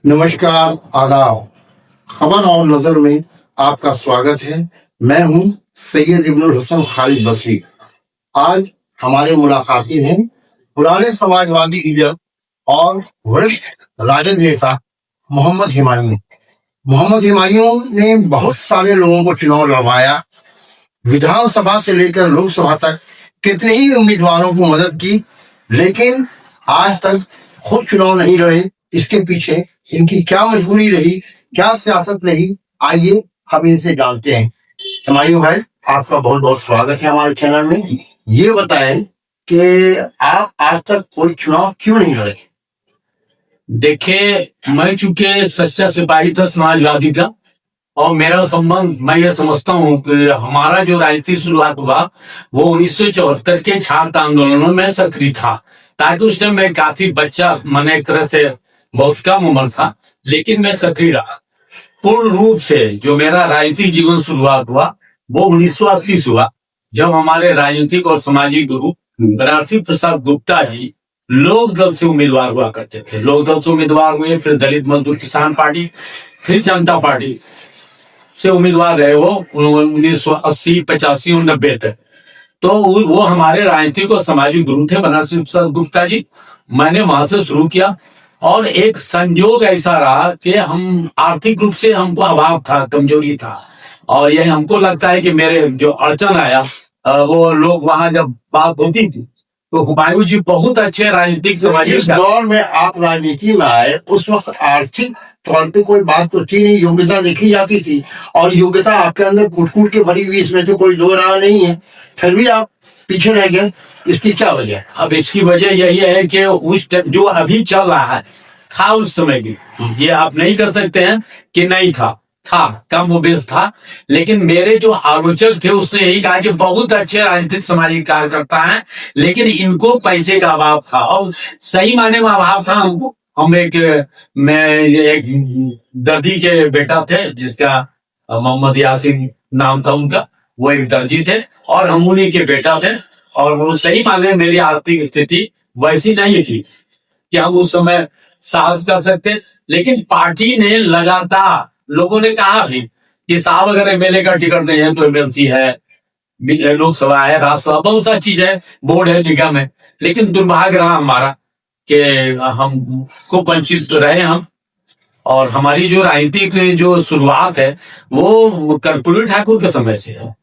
नमस्कार, आदाब। खबर और नजर में आपका स्वागत है। मैं हूं सैयद इब्नुल हसन खालिद बसरी। आज हमारे मुलाकाती हैं पुराने समाजवादी लीडर और वरिष्ठ राजद नेता मोहम्मद हुमायूं। मोहम्मद हुमायूं ने बहुत सारे लोगों को चुनाव लड़वाया, विधानसभा से लेकर लोकसभा तक कितने ही उम्मीदवारों को मदद की, लेकिन आज तक खुद चुनाव नहीं लड़े। इसके पीछे इनकी क्या मजबूरी रही, क्या सियासत रही, आइए हम इनसे जानते हैं। हुमायूं भाई, आपका बहुत बहुत स्वागत है हमारे चैनल में। ये बताएं कि आप आज तक कोई चुनाव क्यों नहीं लड़े? देखिए, मैं चूंकि सच्चा सिपाही था समाजवादी का, और मेरा संबंध, मैं ये समझता हूँ कि हमारा जो राजनीतिक शुरुआत हुआ वो 1974 के छात्र आंदोलनों में सक्रिय था। ताकि उस टाइम मैं काफी बच्चा, मैंने एक तरह से बहुत कम उम्र था, लेकिन मैं सक्रिय रहा। पूर्ण रूप से जो मेरा राजनीतिक जीवन शुरुआत हुआ वो 1980 से हुआ, जब हमारे राजनीतिक और सामाजिक गुरु बनारसी प्रसाद गुप्ता जी लोक दल से उम्मीदवार हुआ करते थे। लोक दल से उम्मीदवार हुए, फिर दलित मजदूर किसान पार्टी, फिर जनता पार्टी से उम्मीदवार रहे वो 1980, 85 और 90 तक। तो वो हमारे राजनीतिक और सामाजिक गुरु थे बनारसी प्रसाद गुप्ता जी। मैंने वहां से शुरू किया, और एक संजोग ऐसा रहा कि हम आर्थिक रूप से हमको अभाव था, कमजोरी था, और यह हमको लगता है कि मेरे जो अड़चन आया, वो लोग वहां जब बात होती थी तो हुमायूं जी बहुत अच्छे राजनीतिक इस सामाजिक दौर में आप राजनीति में आए, उस वक्त आर्थिक तौर पे कोई बात तो थी नहीं, योग्यता देखी जाती थी, और योग्यता आपके अंदर कूट के भरी हुई, इसमें तो कोई दो राय नहीं है। फिर भी आप पीछे रह गए, इसकी क्या वजह है? अब इसकी वजह यही है कि उस जो अभी चल रहा है था उस समय भी, ये आप नहीं कर सकते हैं कि नहीं था कम बेस था। लेकिन मेरे जो आलोचक थे उसने यही कहा कि बहुत अच्छे राजनीतिक सामाजिक कार्यकर्ता हैं, लेकिन इनको पैसे का अभाव था, और सही माने में अभाव था हमको। मैं एक दर्जी के बेटा थे जिसका मोहम्मद यासीन नाम था उनका, वो एक दर्जी थे और हम उन्हीं के बेटा थे। और वो सही माने में मेरी आर्थिक स्थिति वैसी नहीं थी कि हम उस समय साहस कर सकते। लेकिन पार्टी ने लगातार, लोगों ने कहा भी कि साहब अगर एमएलए का टिकट नहीं है तो एमएलसी है, लोकसभा है, राज्यसभा, बहुत सारी चीज है, बोर्ड है, निगम है। लेकिन दुर्भाग्य रहा हमारा कि हमको वंचित रहे हम। और हमारी जो राजनीतिक जो शुरुआत है वो कर्पूरी ठाकुर के समय से है,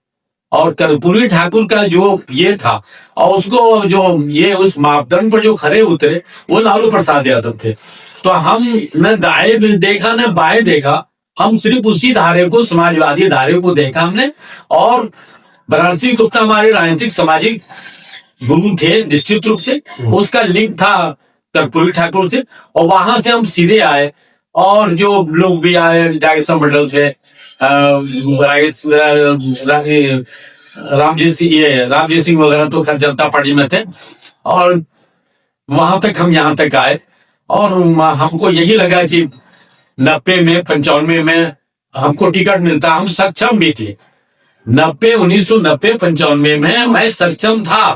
और कर्पूरी ठाकुर का जो ये था, और उसको जो ये उस मापदंड पर जो खड़े उतरे वो लालू प्रसाद यादव थे। तो हम न दाएं देखा न बाएं देखा, हम सिर्फ उसी धारे को, समाजवादी धारे को देखा हमने। और बनारसी गुप्ता हमारे राजनीतिक सामाजिक गुरु थे निश्चित रूप से, उसका लिंक था कर्पूरी ठाकुर से, और वहां से हम सीधे आए। और जो लोग भी आए, जागेश्वर मंडल थे, रामजी सिंह वगैरह तो खैर जनता पार्टी में थे, और वहां तक हम यहाँ तक आए। और हमको यही लगा कि 90 में, 95 में हमको टिकट मिलता, हम सक्षम भी थे। 1990, 95 में मैं सक्षम था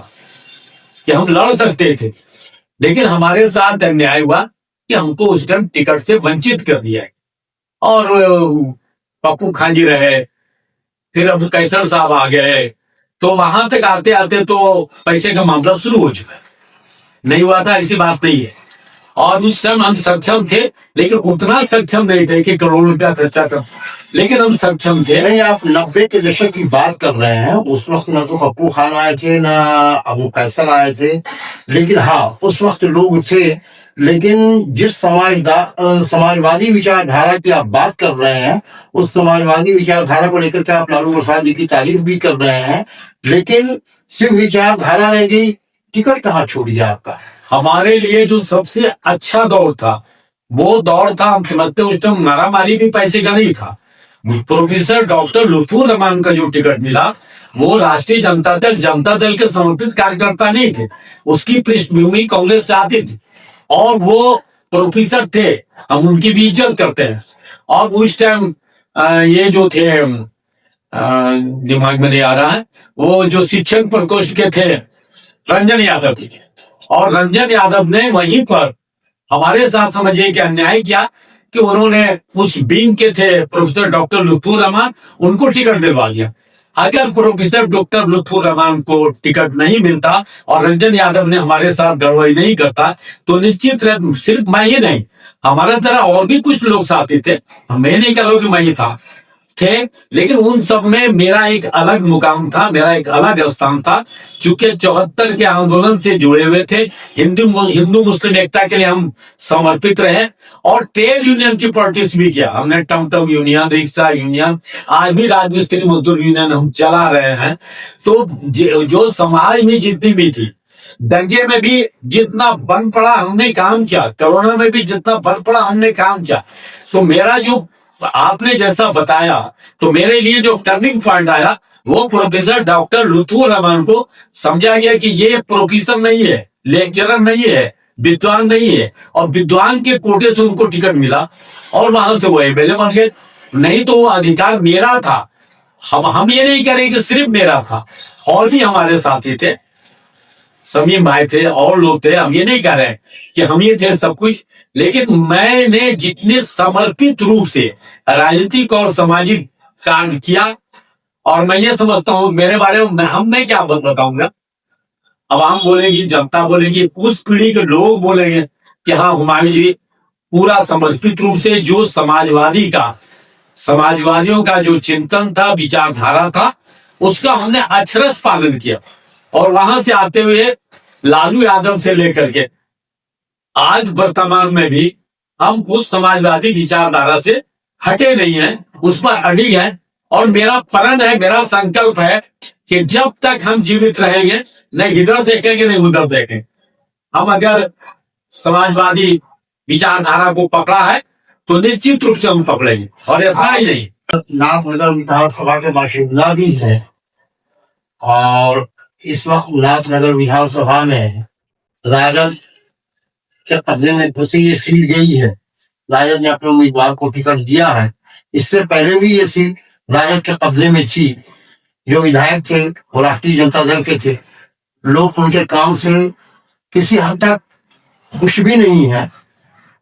कि हम लड़ सकते थे, लेकिन हमारे साथ अन्याय हुआ कि हमको उस टाइम टिकट से वंचित कर दिया। और पप्पू खां जी रहे, फिर अब कैसर साहब आ गए, तो वहां तक आते आते तो पैसे का मामला शुरू हो चुका है। नहीं हुआ था ऐसी बात नहीं है। और उस समय हम सक्षम थे, लेकिन उतना सक्षम नहीं थे कि करोड़ों रुपया खर्चा कर, लेकिन हम सक्षम थे। नहीं, आप 90 के दशक की बात कर रहे हैं। उस वक्त ना तो पप्पू खान आए थे, ना अबू कैसर आए थे, लेकिन हाँ उस वक्त लोग थे। लेकिन जिस समाजवादी विचारधारा की आप बात कर रहे हैं, उस समाजवादी विचारधारा को लेकर के आप लालू प्रसाद जी की तारीफ भी कर रहे हैं, लेकिन सिर्फ विचारधारा रह गई, टिकट कहाँ छूट गया आपका? हमारे लिए जो सबसे अच्छा दौर था वो दौर था, हम समझते उस टाइम मारामारी भी पैसे का नहीं था। प्रोफेसर डॉक्टर लुत्फुर रहमान का जो टिकट मिला वो राष्ट्रीय जनता दल के समर्पित कार्यकर्ता नहीं थे, उसकी पृष्ठभूमि कांग्रेस से आती थी, और वो प्रोफेसर थे, हम उनकी भी इज्जत करते हैं। और उस टाइम ये जो थे, दिमाग में नहीं आ रहा है, वो जो शिक्षक प्रकोष्ठ के थे रंजन यादव थे, और रंजन यादव ने वहीं पर हमारे साथ समझिए कि अन्याय किया कि उन्होंने उस विंग के थे प्रोफेसर डॉक्टर लुत्फुर रहमान, उनको टिकट दिलवा दिया। अगर प्रोफेसर डॉक्टर लुत्फुर रहमान को टिकट नहीं मिलता और रंजन यादव ने हमारे साथ गड़बड़ी नहीं करता, तो निश्चित सिर्फ मैं ही नहीं, हमारा तरह और भी कुछ लोग साथी थे, मैं नहीं कह रहा हूं कि मैं ही था, थे, लेकिन उन सब में मेरा एक अलग मुकाम था, मेरा एक अलग स्थान था। चूंकि 74 के आंदोलन से जुड़े हुए थे, हिंदू मुस्लिम एकता के लिए हम समर्पित रहे और ट्रेड यूनियन की पॉलिटिक्स भी किया हमने। टमटम यूनियन, रिक्शा यूनियन, आज भी राजमिस्त्री मजदूर यूनियन हम चला रहे हैं। तो जो समाज में जितनी भी थी, दंगे में भी जितना बन पड़ा हमने काम किया, कोरोना में भी जितना बन पड़ा हमने काम किया। तो मेरा जो आपने जैसा बताया, तो मेरे लिए जो टर्निंग पॉइंट आया वो प्रोफेसर डॉक्टर लुत्फुर रहमान को समझा गया कि ये प्रोफेसर नहीं है, लेक्चरर नहीं है, विद्वान नहीं है, और विद्वान के कोटे से उनको टिकट मिला और वहां से वो एमएलए बन गए। नहीं तो वो अधिकार मेरा था। हम ये नहीं करें कि सिर्फ मेरा था, और भी हमारे साथी थे, समीम भाई थे और लोग थे। हम ये नहीं कह रहे कि हम ये थे सब कुछ, लेकिन मैंने जितने समर्पित रूप से राजनीतिक और सामाजिक कार्य किया, और मैं ये समझता हूं मेरे बारे में हम मैं क्या बताऊंगा, आवाम बोलेगी, जनता बोलेगी, उस पीढ़ी के लोग बोलेंगे कि हाँ हुमायूं जी पूरा समर्पित रूप से जो समाजवादियों का जो चिंतन था, विचारधारा था, उसका हमने अक्षरश पालन किया। और वहां से आते हुए लालू यादव से लेकर के आज वर्तमान में भी हम उस समाजवादी विचारधारा से हटे नहीं हैं, उस पर अड़िग है। और मेरा प्रण है, मेरा संकल्प है कि जब तक हम जीवित रहेंगे, न इधर देखेंगे न उधर देखेंगे। हम अगर समाजवादी विचारधारा को पकड़ा है तो निश्चित रूप से हम पकड़ेंगे, और इतना ही नहीं, नाथनगर विधानसभा के बाशिंदा भी है, और इस वक्त नाथनगर विधानसभा में राजद के कब्जे में घुसी ये सीट गई है। राजद ने अपने उम्मीदवार को टिकट दिया है। इससे पहले भी ये सीट राजद के कब्जे में थी। जो विधायक थे वो राष्ट्रीय जनता दल के थे। लोग उनके काम से किसी हद तक खुश भी नहीं है।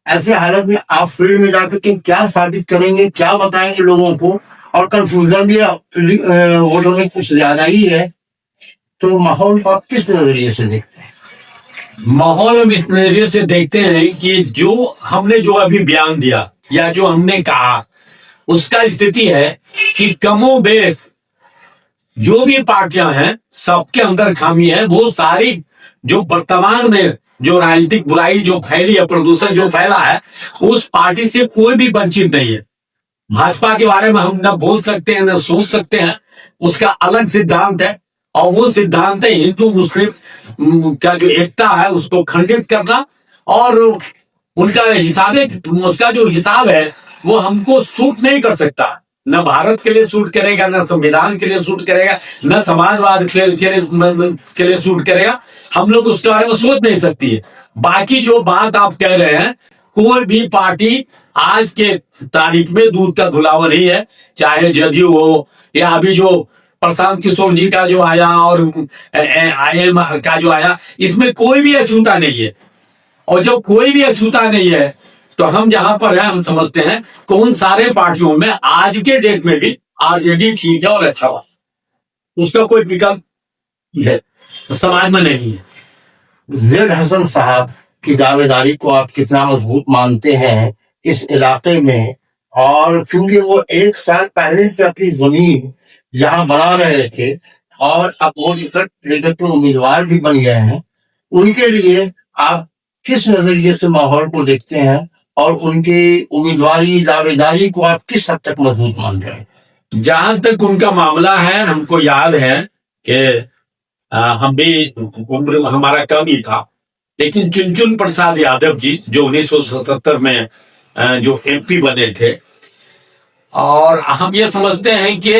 ऐसे हालत में आप फील्ड में जाकर के क्या साबित करेंगे, क्या बताएंगे लोगों को? और कंफ्यूजन भी वोटों में कुछ ज्यादा ही है। तो माहौल को आप किस नजरिए से देखते हैं? माहौल हम इस नजरिए से देखते हैं कि जो हमने जो अभी बयान दिया या जो हमने कहा, उसका स्थिति है कि कमोबेश जो भी पार्टियां हैं सबके अंदर खामी है। वो सारी जो वर्तमान में जो राजनीतिक बुराई जो फैली है, प्रदूषण जो फैला है, उस पार्टी से कोई भी वंचित नहीं है। भाजपा के बारे में हम न बोल सकते हैं न सोच सकते हैं, उसका अलग सिद्धांत है, और वो सिद्धांत है हिंदू मुस्लिम का जो एकता है उसको खंडित करना। और उसका जो हिसाब है वो हमको सूट नहीं कर सकता, न भारत के लिए सूट करेगा, न संविधान के लिए सूट करेगा, न समाजवाद के लिए सूट करेगा। हम लोग उसके बारे में सोच नहीं सकती है। बाकी जो बात आप कह रहे हैं, कोई भी पार्टी आज के तारीख में दूध का धुलावा नहीं है, चाहे जदयू हो या अभी जो प्रशांत किशोर जी का जो आया और IM का जो आया, इसमें कोई भी अछूता नहीं है। और जब कोई भी अछूता नहीं है तो हम जहां पर है हम समझते हैं कि उन सारे पार्टियों में आज के डेट में भी RJD ठीक है और अच्छा हुआ, उसका कोई विकल्प समाज में नहीं है। जेड हसन साहब की दावेदारी को आप कितना मजबूत मानते हैं इस इलाके में? और क्योंकि वो 1 साल पहले से अपनी जमीन यहाँ बना रहे थे और अब वो टिकट लेकर के उम्मीदवार भी बन गए हैं, उनके लिए आप किस नजरिए से माहौल को देखते हैं और उनकी उम्मीदवारी दावेदारी को आप किस हद तक मजबूत मान रहे हैं? जहां तक उनका मामला है, हमको याद है कि हम भी उम्र हमारा कम ही था, लेकिन चुनचुन प्रसाद यादव जी जो 1977 में जो MP बने थे, और हम ये समझते हैं कि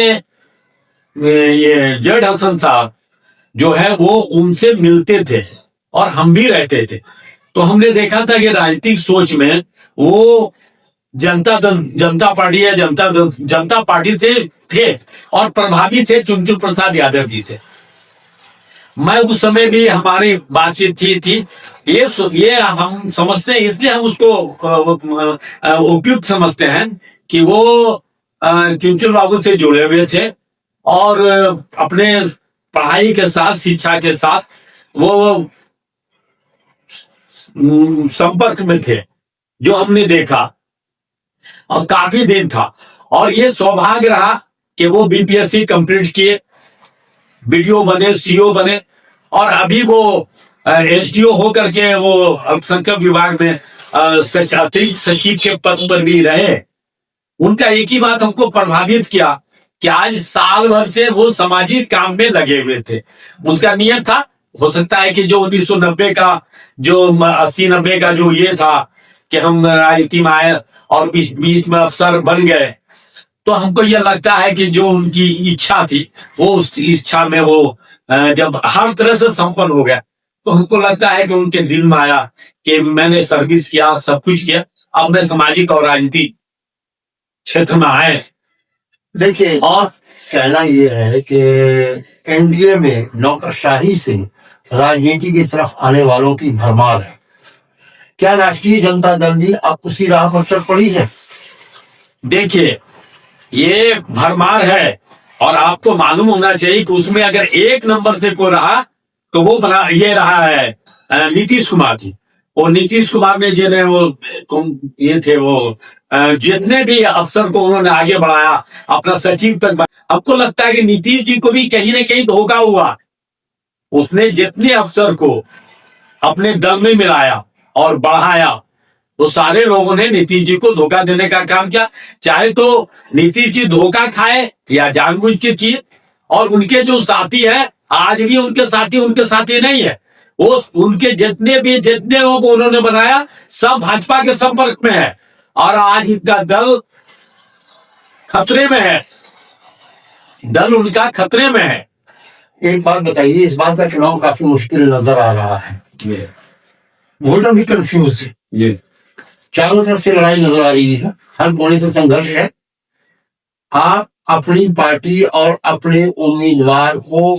ये जेड हसन साहब जो है वो उनसे मिलते थे और हम भी रहते थे। तो हमने देखा था कि राजनीतिक सोच में वो जनता पार्टी या जनता पार्टी से थे और प्रभावी थे चुनचुन प्रसाद यादव जी से। मैं उस समय भी हमारी बातचीत थी। ये हम समझते हैं, इसलिए हम उसको उपयुक्त समझते हैं कि वो चुनचुन बाबू से जुड़े हुए थे और अपने पढ़ाई के साथ, शिक्षा के साथ वो संपर्क में थे, जो हमने देखा और काफी दिन था। और ये सौभाग्य रहा कि वो बीपीएससी कंप्लीट किए, बीडीओ बने, सीओ बने और अभी वो एसडीओ होकर के वो अल्पसंख्यक विभाग में अतिरिक्त सचिव के पद पर भी रहे। उनका एक ही बात हमको प्रभावित किया कि आज साल भर से वो सामाजिक काम में लगे हुए थे। उसका नियत था, हो सकता है कि जो 1990 का, जो 80-90 का जो ये था कि हम राजनीति में आए और बीच में अफसर बन गए, तो हमको ये लगता है कि जो उनकी इच्छा थी वो उस इच्छा में वो जब हर तरह से संपन्न हो गया, तो हमको लगता है कि उनके दिल में आया कि मैंने सर्विस किया, सब कुछ किया, अब मैं सामाजिक और राजनीति क्षेत्र में आए। देखिए, और कहना ये है कि एनडीए में नौकरशाही से राजनीति की तरफ आने वालों की भरमार है। क्या राष्ट्रीय जनता दल भी अब उसी राह पर चल पड़ी है? देखिए, ये भरमार है और आपको मालूम होना चाहिए कि उसमें अगर एक नंबर से कोई रहा तो वो बना ये रहा है नीतीश कुमार जी। और नीतीश कुमार ने जिन्हें वो ये थे, वो जितने भी अफसर को उन्होंने आगे बढ़ाया, अपना सचिव तक। हमको लगता है कि नीतीश जी को भी कहीं ना कहीं धोखा हुआ। उसने जितने अफसर को अपने दल में मिलाया और बढ़ाया, तो सारे लोगों ने नीतीश जी को धोखा देने का काम किया। चाहे तो नीतीश जी धोखा खाए या जानबूझ के किए। और उनके जो साथी है, आज भी उनके साथी नहीं है। वो उनके जितने लोग उन्होंने बनाया, सब भाजपा के संपर्क में है और आज इनका दल खतरे में है, दल उनका खतरे में है। एक बात बताइए, इस बात का चुनाव काफी मुश्किल नजर आ रहा है, वोटर भी कंफ्यूज है, चारों तरफ से लड़ाई नजर आ रही है, हर कोने से संघर्ष है। आप अपनी पार्टी और अपने उम्मीदवार को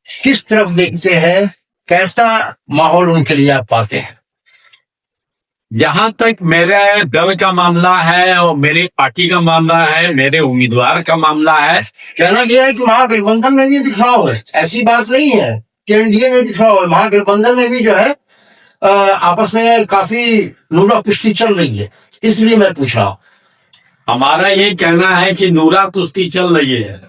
किस तरफ देखते हैं? कैसा माहौल उनके लिए आप पाते हैं? जहां तक मेरे दल का मामला है और मेरी पार्टी का मामला है, मेरे उम्मीदवार का मामला है, कहना यह है कि महागठबंधन में भी बिखराव है। ऐसी बात नहीं है कि एनडीए में बिखराव है, महागठबंधन में भी जो है आपस में काफी नूरा कुश्ती चल रही है। इसलिए मैं पूछ रहा हूं। हमारा ये कहना है कि नूरा कुश्ती चल रही है।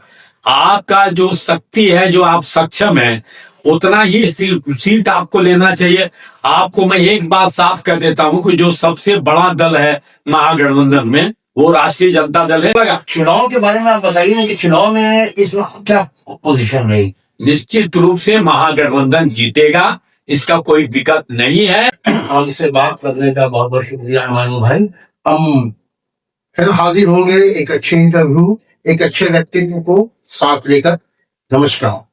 आपका जो शक्ति है, जो आप सक्षम है, उतना ही सीट आपको लेना चाहिए। आपको मैं एक बात साफ कर देता हूं कि जो सबसे बड़ा दल है महागठबंधन में, वो राष्ट्रीय जनता दल है। चुनाव के बारे में आप बताइए ना कि चुनाव में इस वक्त क्या पोजीशन रही? निश्चित रूप से महागठबंधन जीतेगा, इसका कोई विकल्प नहीं है। और इससे बात करने का बहुत बहुत शुक्रिया मानू भाई। हम फिर हाजिर होंगे एक अच्छे इंटरव्यू, एक अच्छे व्यक्तित्व को साथ लेकर। नमस्कार।